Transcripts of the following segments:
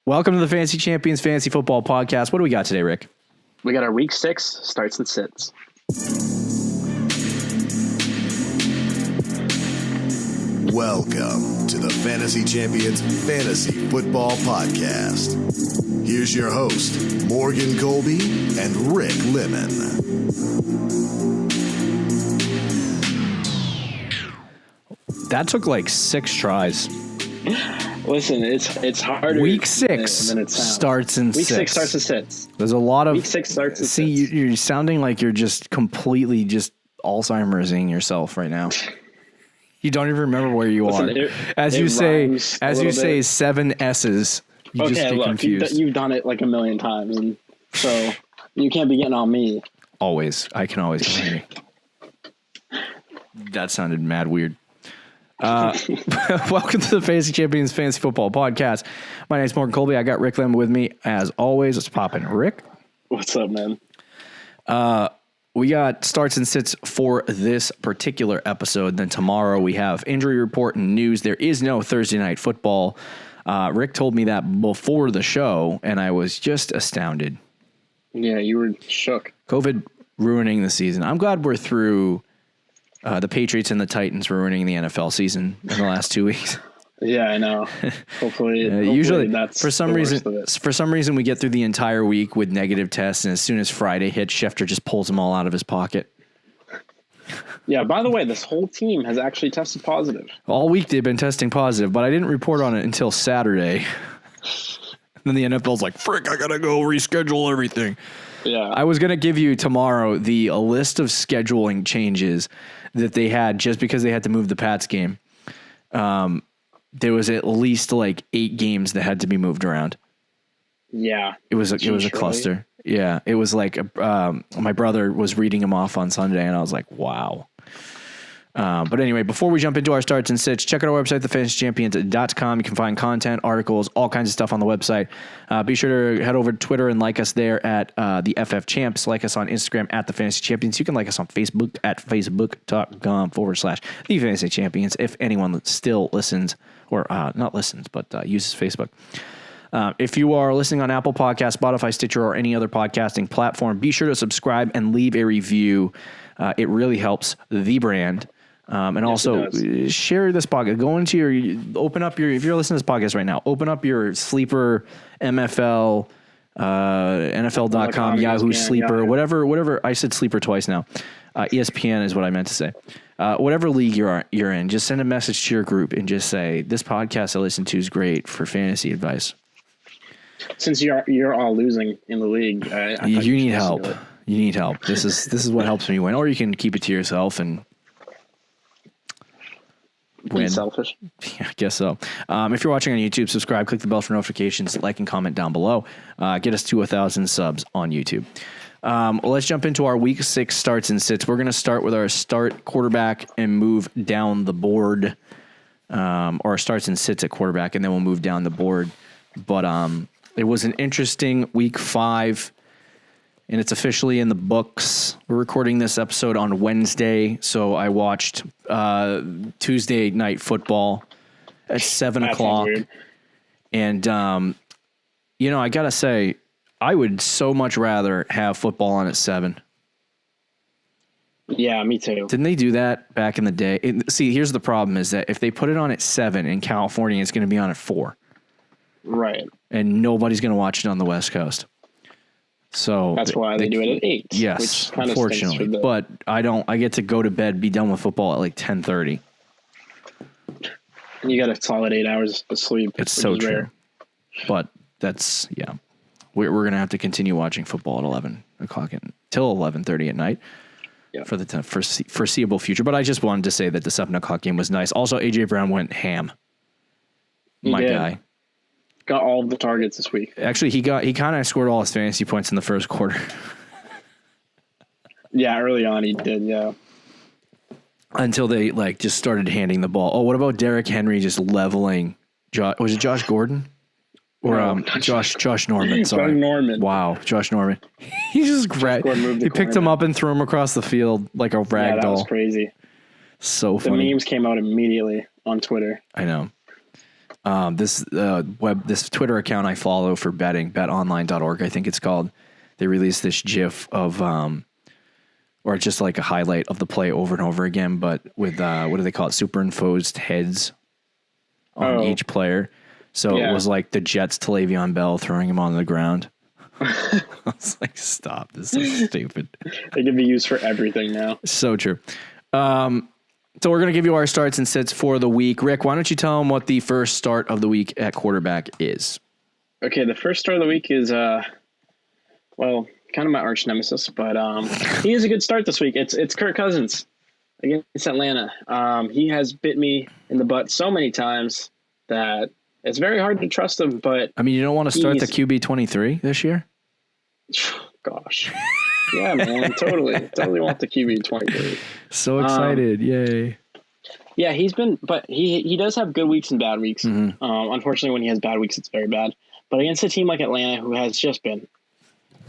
Welcome to the Fantasy Champions Fantasy Football Podcast. What do we got today, Rick? We got our Week 6 starts and sits. Welcome to the Fantasy Champions Fantasy Football Podcast. Here's your host, Morgan Colby and Rick Lemon. That took like 6 tries. Listen, it's harder. Week 6 than it sounds. starts and Week sits. 6 starts and sits. There's a lot of Week 6 starts and see. sits. You're sounding like you're just completely just Alzheimer'sing yourself right now. You don't even remember where you Listen, are. As you say 7 S's, you just get look, confused. you've done it like a million times, and so you can't be getting on me. Always, I can always hear you. That sounded mad weird. Welcome to the Fantasy Champions Fantasy Football Podcast. My name's Morgan Colby. I got Rick Lemon with me as always. Let's pop in. Rick, What's up, man? we got starts and sits for this particular episode. Then tomorrow we have injury report and news. There is no Thursday night football. Rick told me that before the show, and I was just astounded. Yeah, you were shook. COVID ruining the season. I'm glad we're through the Patriots and the Titans ruining the NFL season in the last 2 weeks. Yeah, I know. Hopefully, Usually, that's for some reason, we get through the entire week with negative tests, and as soon as Friday hits, Schefter just pulls them all out of his pocket. Yeah. By the way, this whole team has actually tested positive. All week they've been testing positive, but I didn't report on it until Saturday. Then the NFL's like, frick, I gotta go reschedule everything. Yeah. I was gonna give you tomorrow the list of scheduling changes that they had just because they had to move the Pats game. There was at least like 8 games that had to be moved around. Yeah. It was a cluster. Yeah. It was like, my brother was reading them off on Sunday and I was like, wow. But anyway, before we jump into our starts and sits, check out our website, thefantasychampions.com. You can find content, articles, all kinds of stuff on the website. Be sure to head over to Twitter and like us there at the FF Champs. Like us on Instagram at the Fantasy Champions. You can like us on Facebook at facebook.com/the Fantasy Champions. If anyone still listens or not listens, but uses Facebook. If you are listening on Apple Podcasts, Spotify, Stitcher, or any other podcasting platform, be sure to subscribe and leave a review. It really helps the brand. And yes, also share this podcast. Go into if you're listening to this podcast right now, open up your Sleeper, MFL, NFL.com, Yahoo Sleeper, whatever. I said Sleeper twice now. ESPN is what I meant to say. Whatever league you're in, just send a message to your group and just say, this podcast I listen to is great for fantasy advice. Since you're all losing in the league, you need help. You need help. This is what helps me win. Or you can keep it to yourself and win. Selfish. Yeah, I guess so. If you're watching on YouTube, subscribe, click the bell for notifications, like and comment down below. Get us to 1,000 subs on YouTube. Let's jump into our Week 6 starts and sits. We're going to start with our start quarterback and move down the board, or starts and sits at quarterback, and then we'll move down the board. But it was an interesting Week 5. And it's officially in the books. We're recording this episode on Wednesday, so I watched Tuesday night football at 7 o'clock. And, I got to say, I would so much rather have football on at 7. Yeah, me too. Didn't they do that back in the day? See, here's the problem is that if they put it on at 7 in California, it's going to be on at 4. Right. And nobody's going to watch it on the West Coast. So that's why they do it at 8. Yes, unfortunately. But I get to go to bed, be done with football at like 10:30. And you got a solid 8 hours of sleep. It's so true. Rare. But that's, yeah. We're going to have to continue watching football at 11 o'clock until 11:30 at night for the foreseeable future. But I just wanted to say that the 7 o'clock game was nice. Also, A.J. Brown went ham. My guy. Got all of the targets this week. Actually, he kind of scored all his fantasy points in the first quarter. Yeah, early on he did, yeah. Until they just started handing the ball. Oh, what about Derrick Henry just leveling? Was it Josh Gordon? Or Josh Norman, sorry. Josh Norman. Wow, Josh Norman. He just he picked him up and threw him across the field like a rag doll. That was crazy. So funny. The memes came out immediately on Twitter. I know. This Twitter account I follow for betting, betonline.org, I think it's called. They released this GIF of, or just like a highlight of the play over and over again, but with what do they call it? Superimposed heads on each player. So it was like the Jets to Le'Veon Bell throwing him on the ground. I was like, stop. This is stupid. They can be used for everything now. So true. So we're going to give you our starts and sits for the week. Rick, why don't you tell them what the first start of the week at quarterback is? Okay, the first start of the week is, kind of my arch nemesis, but he is a good start this week. It's Kirk Cousins against Atlanta. He has bit me in the butt so many times that it's very hard to trust him. But I mean, you don't want to start the QB 23 this year? Gosh. Yeah, man, totally want the QB 23. So excited. Yay. Yeah, he does have good weeks and bad weeks. Mm-hmm. Unfortunately, when he has bad weeks, it's very bad. But against a team like Atlanta, who has just been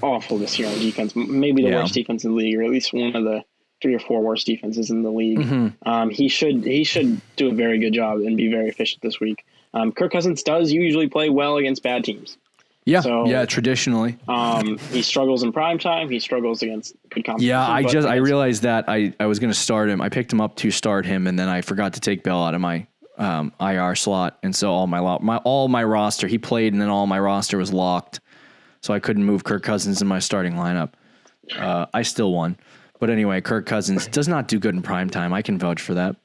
awful this year on defense, maybe the worst defense in the league, or at least one of the 3 or 4 worst defenses in the league. Mm-hmm. He should do a very good job and be very efficient this week. Kirk Cousins does usually play well against bad teams. Yeah, so, traditionally. He struggles in prime time. He struggles against good competition. Yeah, I realized that I was going to start him. I picked him up to start him, and then I forgot to take Bell out of my IR slot, and so all my roster, he played, and then all my roster was locked, so I couldn't move Kirk Cousins in my starting lineup. I still won, but anyway, Kirk Cousins does not do good in prime time. I can vouch for that.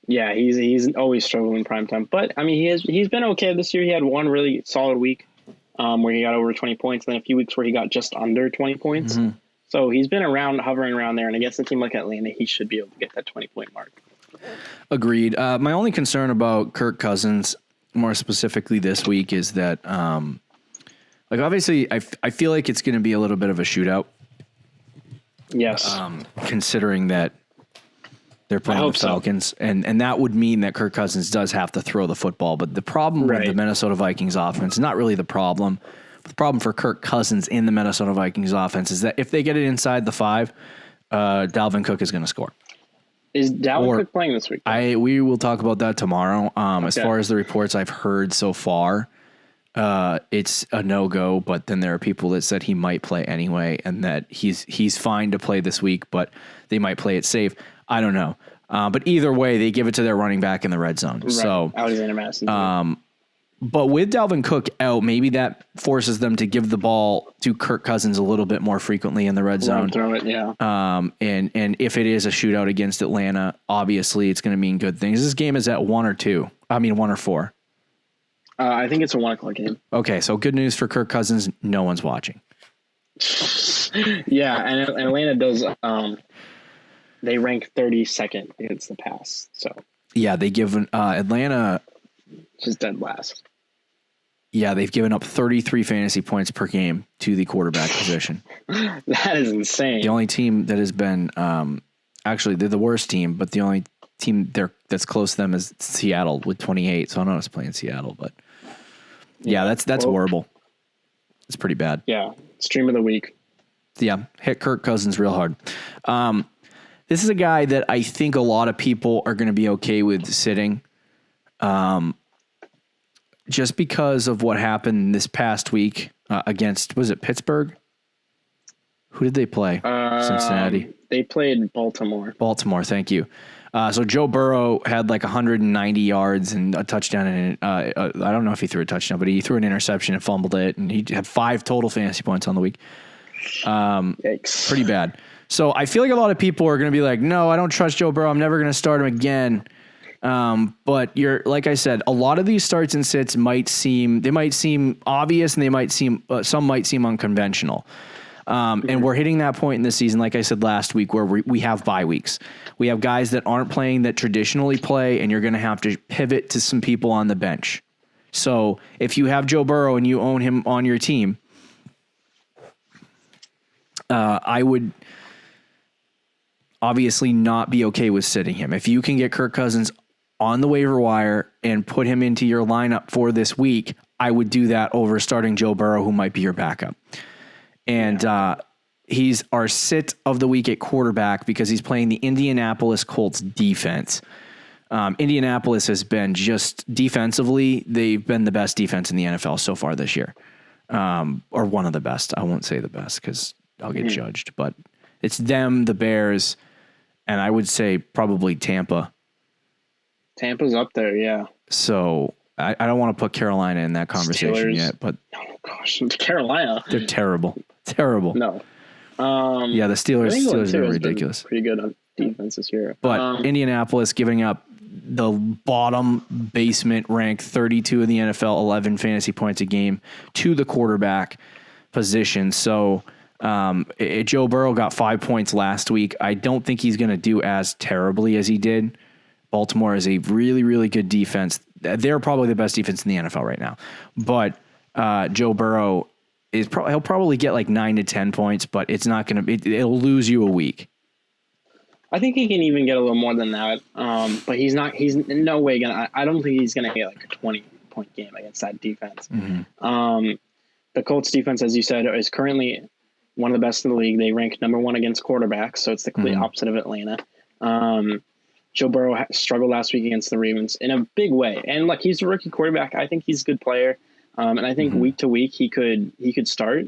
Yeah, he's always struggling in prime time, but I mean he's been okay this year. He had one really solid week where he got over 20 points, and then a few weeks where he got just under 20 points. Mm-hmm. So he's been hovering around there, and against a team like Atlanta, he should be able to get that 20-point mark. Agreed. My only concern about Kirk Cousins, more specifically this week, is that, obviously, I feel like it's going to be a little bit of a shootout. Yes. Considering that they're playing the Falcons, so. and that would mean that Kirk Cousins does have to throw the football. But the problem with the Minnesota Vikings offense, not really the problem. The problem for Kirk Cousins in the Minnesota Vikings offense is that if they get it inside the 5, Dalvin Cook is going to score. Is Dalvin Cook playing this week? We will talk about that tomorrow. As far as the reports I've heard so far, it's a no-go, but then there are people that said he might play anyway and that he's fine to play this week, but they might play it safe. I don't know. But either way, they give it to their running back in the red zone. Right. So Alexander Madison. But with Dalvin Cook out, maybe that forces them to give the ball to Kirk Cousins a little bit more frequently in the red zone. Throw it, yeah. And if it is a shootout against Atlanta, obviously it's going to mean good things. This game is at 1 or 4. I think it's a 1:00 game. Okay, so good news for Kirk Cousins. No one's watching. Yeah, and Atlanta does. They rank 32nd against the pass. So yeah, they give Atlanta just dead last. Yeah, they've given up 33 fantasy points per game to the quarterback position. That is insane. The only team that has been actually they're the worst team, but the only team that's close to them is Seattle with 28. So I don't know who's playing Seattle, but yeah, that's horrible. It's pretty bad. Yeah, stream of the week. Yeah, hit Kirk Cousins real hard. This is a guy that I think a lot of people are going to be okay with sitting, just because of what happened this past week against, was it Pittsburgh? Who did they play? Cincinnati. They played Baltimore. Baltimore, thank you. So Joe Burrow had like 190 yards and a touchdown, and I don't know if he threw a touchdown, but he threw an interception and fumbled it, and he had 5 total fantasy points on the week. Yikes. Pretty bad. So I feel like a lot of people are going to be like, no, I don't trust Joe Burrow. I'm never going to start him again. But like I said, a lot of these starts and sits might seem obvious, and they might seem, some might seem unconventional. And we're hitting that point in the season, like I said last week, where we have bye weeks. We have guys that aren't playing that traditionally play, and you're going to have to pivot to some people on the bench. So if you have Joe Burrow and you own him on your team, I would obviously not be okay with sitting him. If you can get Kirk Cousins on the waiver wire and put him into your lineup for this week, I would do that over starting Joe Burrow, who might be your backup. And he's our sit of the week at quarterback because he's playing the Indianapolis Colts defense. Indianapolis has been just defensively, they've been the best defense in the NFL so far this year. Or one of the best. I won't say the best because I'll get judged, but it's them, the Bears, and I would say probably Tampa. Tampa's up there, yeah. So I don't want to put Carolina in that conversation Steelers. yet, but Oh gosh, Carolina. they're terrible. Terrible. No. Yeah, the Steelers are ridiculous. Pretty good on defense this year. But Indianapolis giving up the bottom basement rank 32 in the NFL, 11 fantasy points a game to the quarterback position. So Joe Burrow got 5 points last week. I don't think he's going to do as terribly as he did. Baltimore is a really, really good defense. They're probably the best defense in the NFL right now. But Joe Burrow he'll probably get like 9 to 10 points, but it's not going to be, it'll lose you a week. I think he can even get a little more than that. But he's in no way I don't think he's going to get like a 20-point game against that defense. Mm-hmm. The Colts defense, as you said, is currently one of the best in the league. They rank number 1 against quarterbacks. So it's the complete opposite of Atlanta. Joe Burrow struggled last week against the Ravens in a big way. And look, he's a rookie quarterback. I think he's a good player. And I think week to week he could start.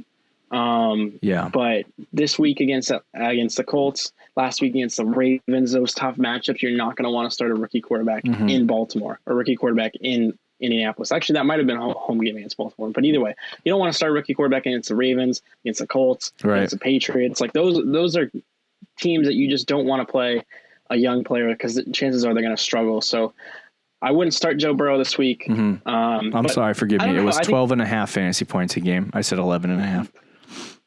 But this week against the Colts, last week against the Ravens, those tough matchups, you're not going to want to start a rookie quarterback in Baltimore or rookie quarterback in Indianapolis. Actually, that might have been a home game against Baltimore. But either way, you don't want to start a rookie quarterback against the Ravens, against the Colts, against the Patriots. Like those are teams that you just don't want to play a young player because chances are they're going to struggle. So I wouldn't start Joe Burrow this week. I'm sorry, forgive me. It was 12 and a half fantasy points a game. I said 11 and a half.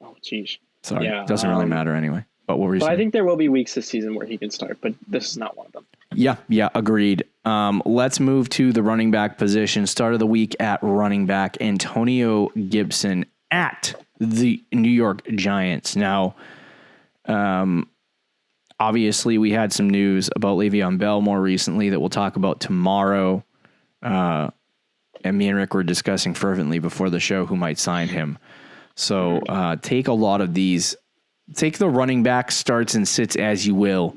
Oh, geez. Sorry. It doesn't really matter anyway. But what were you saying? I think there will be weeks this season where he can start, but this is not one of them. Yeah, agreed. Let's move to the running back position. Start of the week at running back, Antonio Gibson at the New York Giants. Now, obviously, we had some news about Le'Veon Bell more recently that we'll talk about tomorrow. And me and Rick were discussing fervently before the show who might sign him. So take a lot of these. Take the running back starts and sits as you will.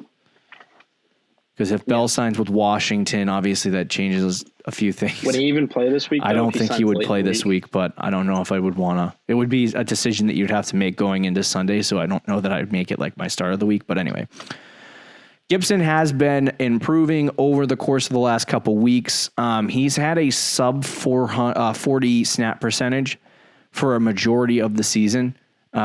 Because if Bell signs with Washington, obviously that changes a few things. Would he even play this week? I don't think he would play this week, but I don't know if I would want to. It would be a decision that you'd have to make going into Sunday, so I don't know that I'd make it like my start of the week. But anyway, Gibson has been improving over the course of the last couple weeks. He's had a sub 40 snap percentage for a majority of the season,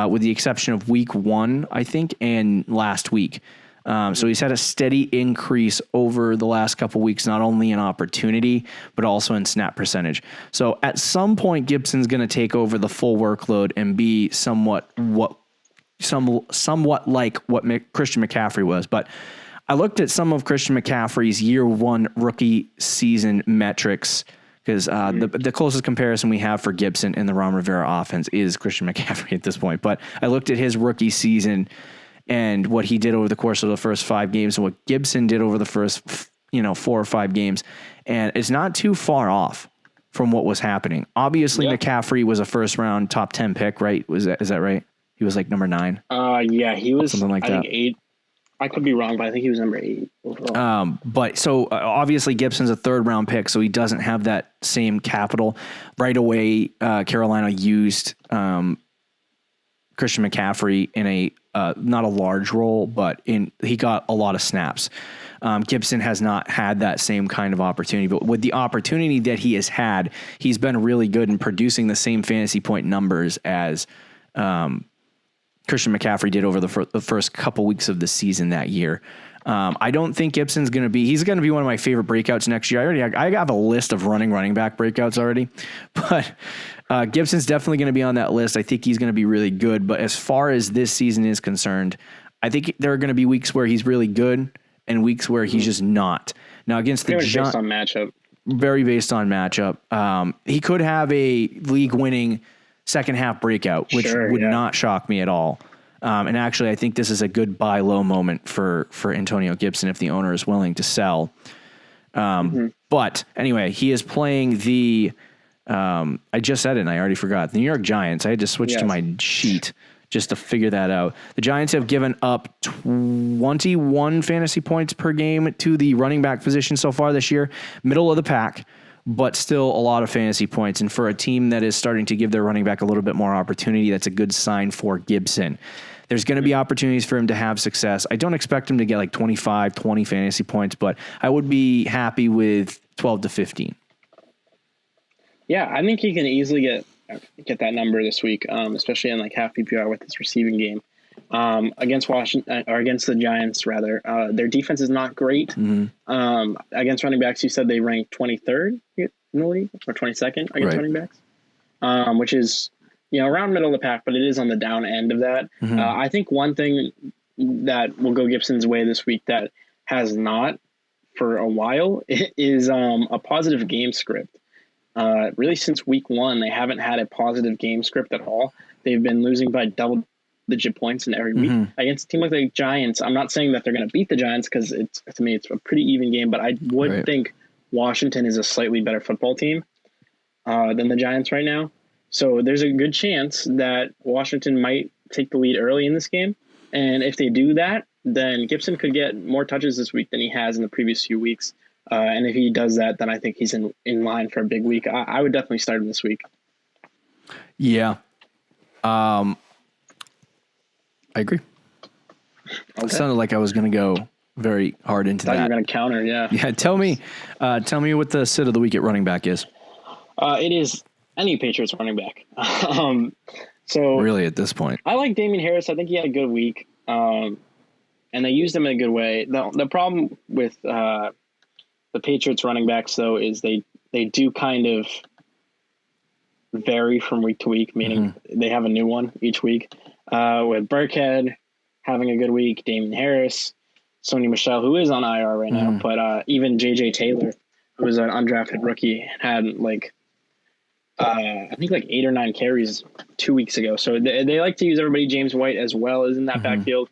with the exception of week 1, I think, and last week. So he's had a steady increase over the last couple weeks, not only in opportunity, but also in snap percentage. So at some point, Gibson's going to take over the full workload and be somewhat like what Christian McCaffrey was. But I looked at some of Christian McCaffrey's year 1 rookie season metrics, because the closest comparison we have for Gibson in the Ron Rivera offense is Christian McCaffrey at this point. But I looked at his rookie season and what he did over the course of the first 5 games and what Gibson did over the first 4 or 5 games. And it's not too far off from what was happening. Obviously, McCaffrey was a first round top 10 pick, right? Is that right? He was like number 9. Yeah, he was something like that. I think 8. I could be wrong, but I think he was number 8 overall. But so obviously Gibson's a 3rd round pick, so he doesn't have that same capital. Right away, Carolina used Christian McCaffrey in a not a large role, but he got a lot of snaps. Gibson has not had that same kind of opportunity, but with the opportunity that he has had, he's been really good in producing the same fantasy point numbers as Christian McCaffrey did over the first couple weeks of the season that year. I don't think Gibson's going to be, he's going to be one of my favorite breakouts next year. I have a list of running back breakouts already, but Gibson's definitely going to be on that list. I think he's going to be really good, but as far as this season is concerned, I think there are going to be weeks where he's really good and weeks where he's just not. Now against the Giants, based on matchup. Very based on matchup. He could have a league winning second half breakout, which would not shock me at all. And actually, I think this is a good buy low moment for Antonio Gibson if the owner is willing to sell. But anyway, he is playing the, I just said it and I already forgot, the New York Giants. I had to switch to my sheet just to figure that out. The Giants have given up 21 fantasy points per game to the running back position so far this year, middle of the pack, but still a lot of fantasy points. And for a team that is starting to give their running back a little bit more opportunity, that's a good sign for Gibson. There's going to be opportunities for him to have success. I don't expect him to get like 25, 20 fantasy points, but I would be happy with 12 to 15. Yeah, I think he can easily get that number this week, especially in like half PPR with his receiving game. Against Washington or against the Giants, rather, their defense is not great. Mm-hmm. Against running backs, you said they ranked 23rd in the league or 22nd against running backs, which is around middle of the pack, but it is on the down end of that. Mm-hmm. I think one thing that will go Gibson's way this week that has not for a while is a positive game script. Really, since week 1, they haven't had a positive game script at all. They've been losing by double-digit points in every week. Mm-hmm. Against a team like the Giants, I'm not saying that they're going to beat the Giants because to me, it's a pretty even game, but I would think Washington is a slightly better football team than the Giants right now. So there's a good chance that Washington might take the lead early in this game. And if they do that, then Gibson could get more touches this week than he has in the previous few weeks. And if he does that, then I think he's in line for a big week. I would definitely start him this week. Yeah. I agree. Okay. It sounded like I was going to go very hard into that. You were going to counter, yeah. Yeah, tell me what the sit of the week at running back is. It is any Patriots running back. So really, at this point, I like Damien Harris. I think he had a good week, and they used him in a good way. The problem with the Patriots running backs, though, is they do kind of vary from week to week, meaning they have a new one each week. With Burkhead having a good week, Damien Harris, Sony Michel, who is on IR right now, but even J.J. Taylor, who was an undrafted rookie, had I think 8 or 9 carries 2 weeks ago. So they like to use everybody. James White as well is in that backfield.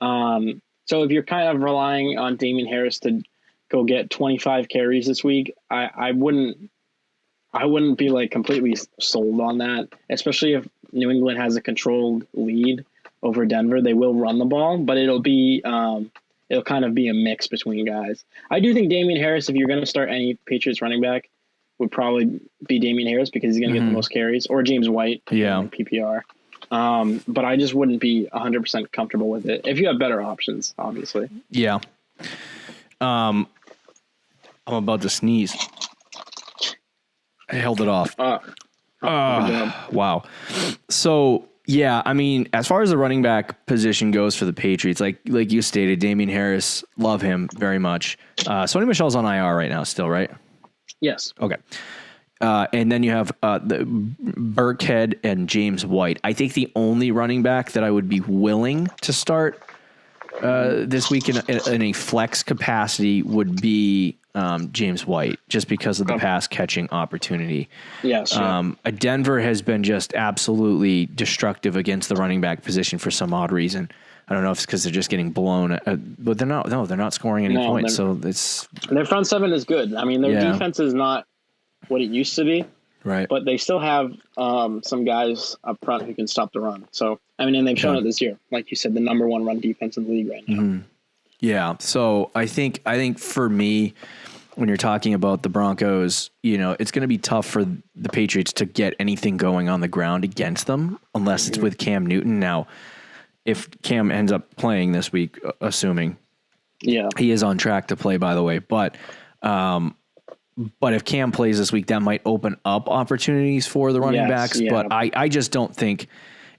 So if you're kind of relying on Damien Harris to go get 25 carries this week, I wouldn't be completely sold on that, especially if New England has a controlled lead over Denver. They will run the ball, but it'll kind of be a mix between guys. I do think Damien Harris, if you're going to start any Patriots running back, would probably be Damien Harris because he's going to get the most carries, or James White in PPR. But I just wouldn't be 100% comfortable with it if you have better options, obviously. Yeah. I'm about to sneeze. I held it off. Wow. So, yeah, I mean, as far as the running back position goes for the Patriots, like you stated, Damien Harris, love him very much. Sony Michel's on IR right now still, right? Yes. Okay. And then you have the Burkhead and James White. I think the only running back that I would be willing to start this week in a flex capacity would be James White, just because of the pass catching opportunity. Yes. Denver has been just absolutely destructive against the running back position for some odd reason. I don't know if it's because they're just getting blown, but they're not. No, they're not scoring any points. So their front seven is good. I mean, their defense is not what it used to be, right? But they still have some guys up front who can stop the run. So I mean, and they've shown it this year. Like you said, the number 1 run defense in the league right now. Mm-hmm. Yeah. So I think for me, when you're talking about the Broncos, it's going to be tough for the Patriots to get anything going on the ground against them unless it's with Cam Newton. Now, if Cam ends up playing this week, assuming he is on track to play, by the way, but if Cam plays this week, that might open up opportunities for the running backs. Yeah. But I just don't think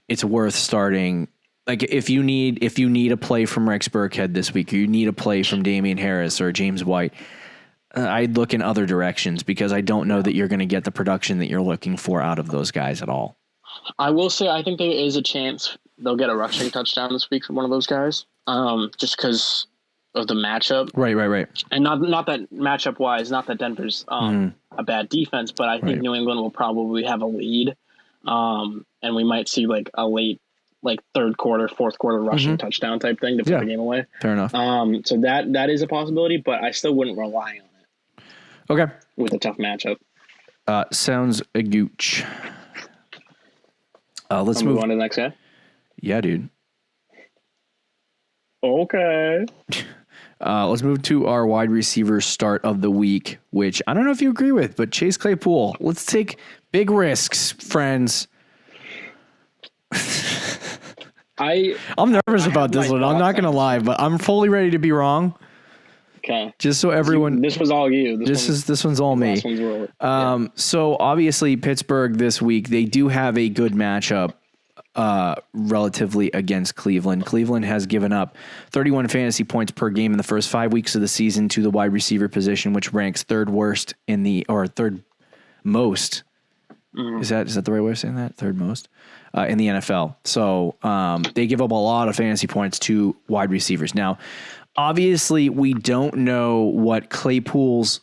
it's worth starting. Like if you need a play from Rex Burkhead this week, or you need a play from Damien Harris or James White, I'd look in other directions because I don't know that you're going to get the production that you're looking for out of those guys at all. I will say I think there is a chance they'll get a rushing touchdown this week from one of those guys, just because of the matchup. Right. And not that matchup wise, not that Denver's a bad defense, but I think New England will probably have a lead, and we might see a late third quarter, fourth quarter rushing touchdown type thing to put the game away. Fair enough. So that is a possibility, but I still wouldn't rely on it. Okay. With a tough matchup. Sounds a gooch. Let's move on to the next guy. Yeah, dude. Okay. Let's move to our wide receiver start of the week, which I don't know if you agree with, but Chase Claypool. Let's take big risks, friends. I'm nervous about this one. I'm not going to lie, but I'm fully ready to be wrong. Okay. Just so everyone. This was all you. This one's all me. So obviously Pittsburgh this week, they do have a good matchup relatively against Cleveland. Cleveland has given up 31 fantasy points per game in the first 5 weeks of the season to the wide receiver position, which ranks third most. Is that the right way of saying that? Third most in the NFL. So they give up a lot of fantasy points to wide receivers. Now, obviously, we don't know what Claypool's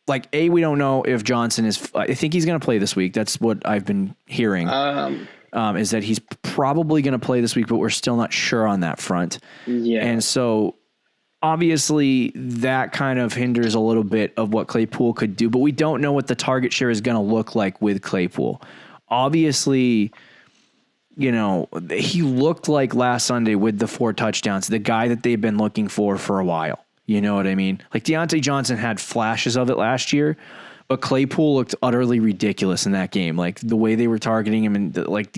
we don't know if Johnson is. I think he's going to play this week. That's what I've been hearing. Is that he's probably going to play this week, but we're still not sure on that front. Yeah. And so obviously that kind of hinders a little bit of what Claypool could do, but we don't know what the target share is going to look like with Claypool. Obviously, he looked like last Sunday with the 4 touchdowns, the guy that they've been looking for a while. You know what I mean? Like Deontay Johnson had flashes of it last year, but Claypool looked utterly ridiculous in that game. Like the way they were targeting him and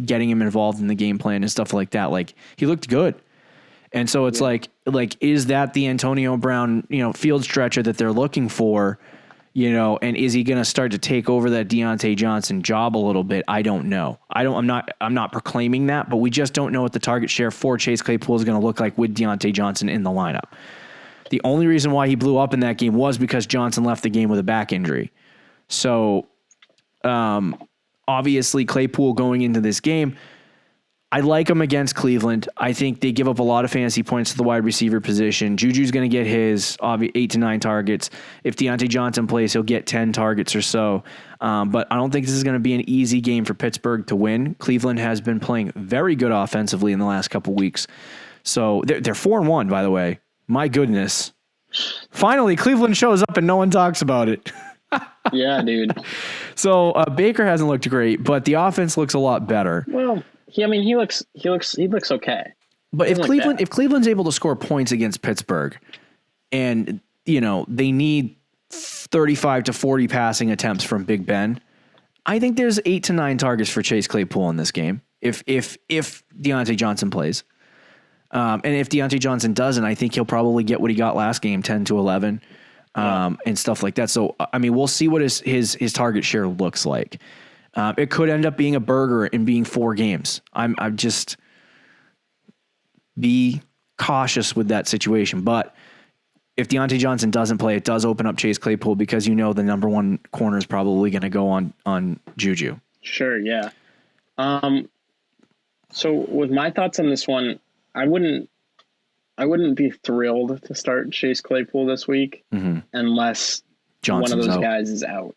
getting him involved in the game plan and stuff like that. Like he looked good. And so it's like, is that the Antonio Brown, field stretcher that they're looking for, and is he going to start to take over that Deontay Johnson job a little bit? I don't know. I'm not proclaiming that, but we just don't know what the target share for Chase Claypool is going to look like with Deontay Johnson in the lineup. The only reason why he blew up in that game was because Johnson left the game with a back injury. So, obviously Claypool going into this game, I like him against Cleveland. I think they give up a lot of fantasy points to the wide receiver position. Juju's going to get his 8 to 9 targets. If Deontay Johnson plays, he'll get 10 targets or so. But I don't think this is going to be an easy game for Pittsburgh to win. Cleveland has been playing very good offensively in the last couple weeks. So they're 4-1, by the way. My goodness. Finally, Cleveland shows up and no one talks about it. Yeah, dude. So Baker hasn't looked great, but the offense looks a lot better. Well, he looks okay. But if Cleveland's able to score points against Pittsburgh, and they need 35 to 40 passing attempts from Big Ben, I think there's 8 to 9 targets for Chase Claypool in this game. If Deontay Johnson plays, and if Deontay Johnson doesn't, I think he'll probably get what he got last game, 10 to 11. And stuff like that. So, I mean, we'll see what his target share looks like. It could end up being a burger and being 4 games. I'm just be cautious with that situation. But if Deontay Johnson doesn't play, it does open up Chase Claypool because the number 1 corner is probably going to go on Juju. Sure. Yeah. So with my thoughts on this one, I wouldn't be thrilled to start Chase Claypool this week unless Johnson's one of those out. guys is out.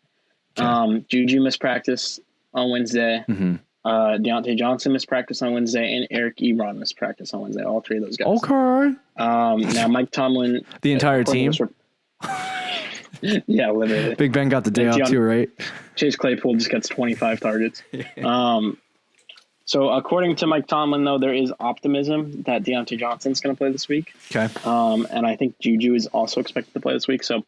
Okay. Juju missed practice on Wednesday. Deontay Johnson missed practice on Wednesday, and Eric Ebron missed practice on Wednesday. All 3 of those guys. Okay. Now Mike Tomlin, the entire team. Yeah, literally. Big Ben got the day off too, right? Chase Claypool just gets 25 targets. So according to Mike Tomlin, though, there is optimism that Deontay Johnson's going to play this week. Okay. And I think Juju is also expected to play this week. So,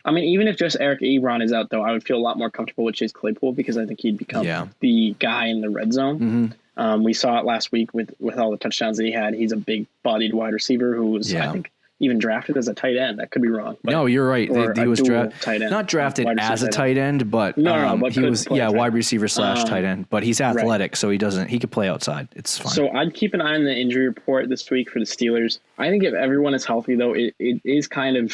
I mean, even if just Eric Ebron is out, though, I would feel a lot more comfortable with Chase Claypool because I think he'd become the guy in the red zone. We saw it last week with all the touchdowns that he had. He's a big-bodied wide receiver who was, I think, even drafted as a tight end. That could be wrong. No, you're right. He was not drafted as a tight end, but but he was wide receiver / tight end. But he's athletic, so he could play outside. It's fine. So I'd keep an eye on the injury report this week for the Steelers. I think if everyone is healthy, though, it is kind of.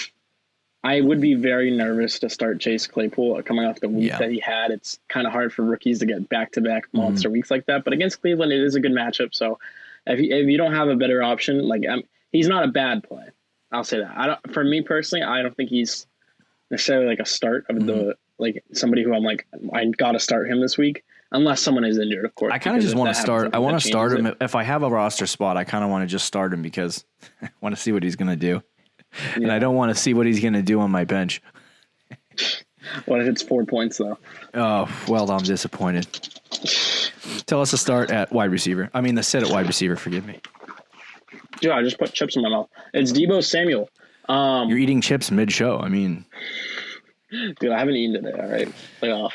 I would be very nervous to start Chase Claypool coming off the week that he had. It's kind of hard for rookies to get back-to-back monster weeks like that. But against Cleveland, it is a good matchup. So if you don't have a better option, he's not a bad play. I'll say that. For me personally, I don't think he's necessarily like a start of the somebody who I'm like I got to start him this week unless someone is injured, of course. I kind of just want to start. I want to start him if I have a roster spot. I kind of want to just start him because I want to see what he's going to do, and I don't want to see what he's going to do on my bench. What if it's 4 points though? Oh well, I'm disappointed. Tell us to start at wide receiver. I mean, the sit at wide receiver. Forgive me. Dude, I just put chips in my mouth. It's Deebo Samuel. You're eating chips mid-show. I mean, dude, I haven't eaten today. All right, lay off.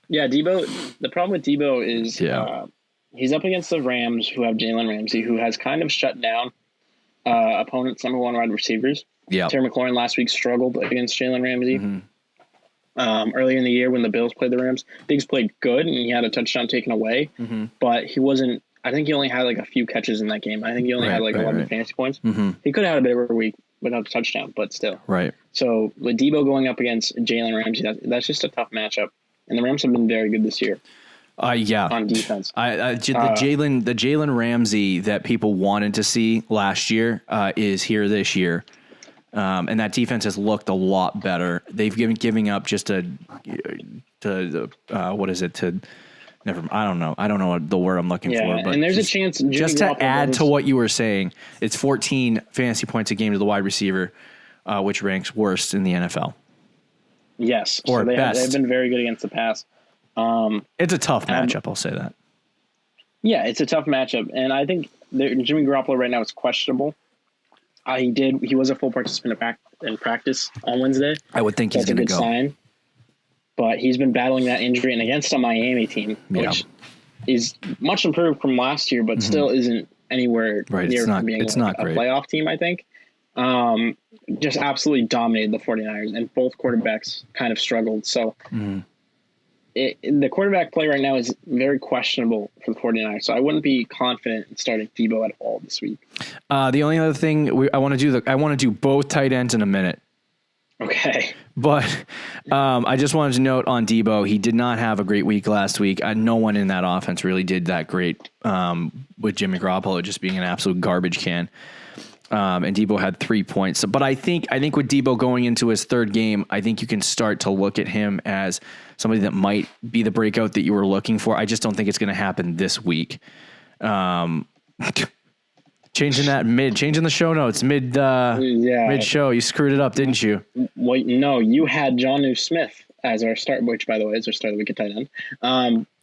Yeah, Deebo. The problem with Deebo is he's up against the Rams, who have Jalen Ramsey, who has kind of shut down opponents' number one wide receivers. Yeah. Terry McLaurin last week struggled against Jalen Ramsey. Earlier in the year when the Bills played the Rams, Diggs played good and he had a touchdown taken away, but he wasn't. I think he only had like a few catches in that game. I think he only had like 11 fantasy points. He could have had a bit of a week without a touchdown, but still. Right. So with Deebo going up against Jalen Ramsey, that's just a tough matchup. And the Rams have been very good this year. Yeah. On defense. The Jalen Ramsey that people wanted to see last year is here this year. And that defense has looked a lot better. They've giving up just I don't know the word I'm looking for. But and there's a chance just to add to what you were saying, it's 14 fantasy points a game to the wide receiver, which ranks worst in the NFL. Yes, or so they've been very good against the pass. It's a tough matchup. I'll say that. Yeah, it's a tough matchup, and I think Jimmy Garoppolo right now is questionable. He was a full participant in practice on Wednesday. I would think he's going to go. Sign. But he's been battling that injury and against a Miami team, which is much improved from last year, but still isn't anywhere near being a playoff team, I think. Just absolutely dominated the 49ers, and both quarterbacks kind of struggled. So the quarterback play right now is very questionable for the 49ers. So I wouldn't be confident in starting Deebo at all this week. The only other thing I want to do both tight ends in a minute. Okay. But I just wanted to note on Deebo, he did not have a great week last week. No one in that offense really did that great with Jimmy Garoppolo just being an absolute garbage can. And Deebo had 3 points. But I think with Deebo going into his third game, I think you can start to look at him as somebody that might be the breakout that you were looking for. I just don't think it's going to happen this week. Changing the show notes mid show. You screwed it up, didn't you? Wait, no, you had Jonnu Smith as our start, which by the way is our start of the week at tight end.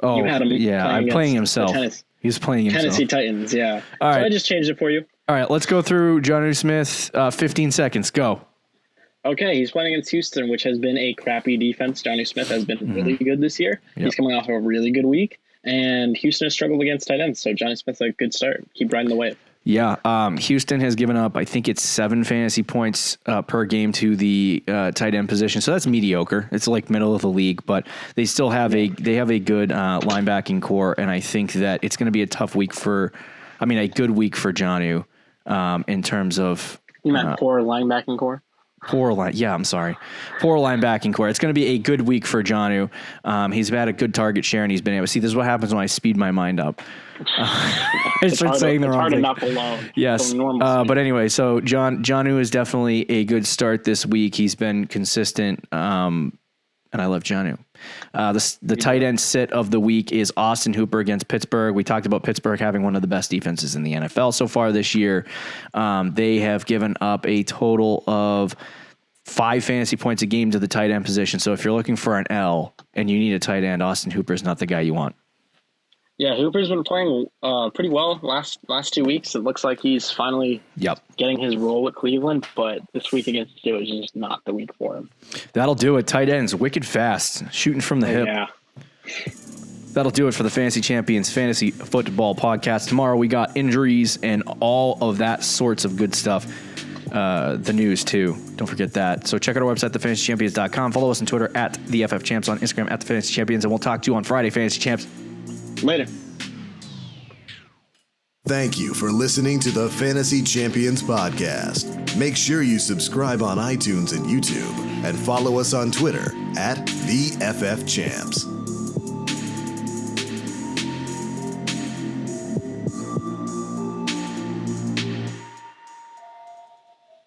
You had him. Yeah, I'm playing himself. He's playing himself. Tennessee Titans. Yeah. All right. So I just changed it for you. All right, let's go through Jonnu Smith. 15 seconds. Go. Okay, he's playing against Houston, which has been a crappy defense. Jonnu Smith has been really good this year. Yep. He's coming off of a really good week, and Houston has struggled against tight ends. So Jonnu Smith's a good start. Keep riding the wave. Yeah, Houston has given up, I think it's 7 fantasy points per game to the tight end position. So that's mediocre. It's like middle of the league, but they still have a good linebacking core, and I think that it's going to be a good week for Jonnu in terms of. You meant poor linebacking core? Poor linebacking core. It's going to be a good week for Jonnu. He's had a good target share, and he's been able to see. This is what happens when I speed my mind up. I start saying the wrong thing. It's hard to not alone. Yes. But anyway, so Jonnu is definitely a good start this week. He's been consistent, and I love Jonnu. The tight end sit of the week is Austin Hooper against Pittsburgh. We talked about Pittsburgh having one of the best defenses in the NFL so far this year. They have given up a total of 5 fantasy points a game to the tight end position. So if you're looking for an L and you need a tight end, Austin Hooper is not the guy you want. Yeah, Hooper's been playing pretty well last 2 weeks. It looks like he's finally getting his role with Cleveland, but this week against Steelers is just not the week for him. That'll do it. Tight ends, wicked fast, shooting from the hip. Yeah. That'll do it for the Fantasy Champions Fantasy Football Podcast. Tomorrow we got injuries and all of that sorts of good stuff. The news, too. Don't forget that. So check out our website, thefantasychampions.com. Follow us on Twitter, @TheFFChamps, on Instagram, @TheFantasyChampions, and we'll talk to you on Friday, Fantasy Champs. Later. Thank you for listening to the Fantasy Champions Podcast. Make sure you subscribe on iTunes and YouTube and follow us on Twitter @TheFFChamps.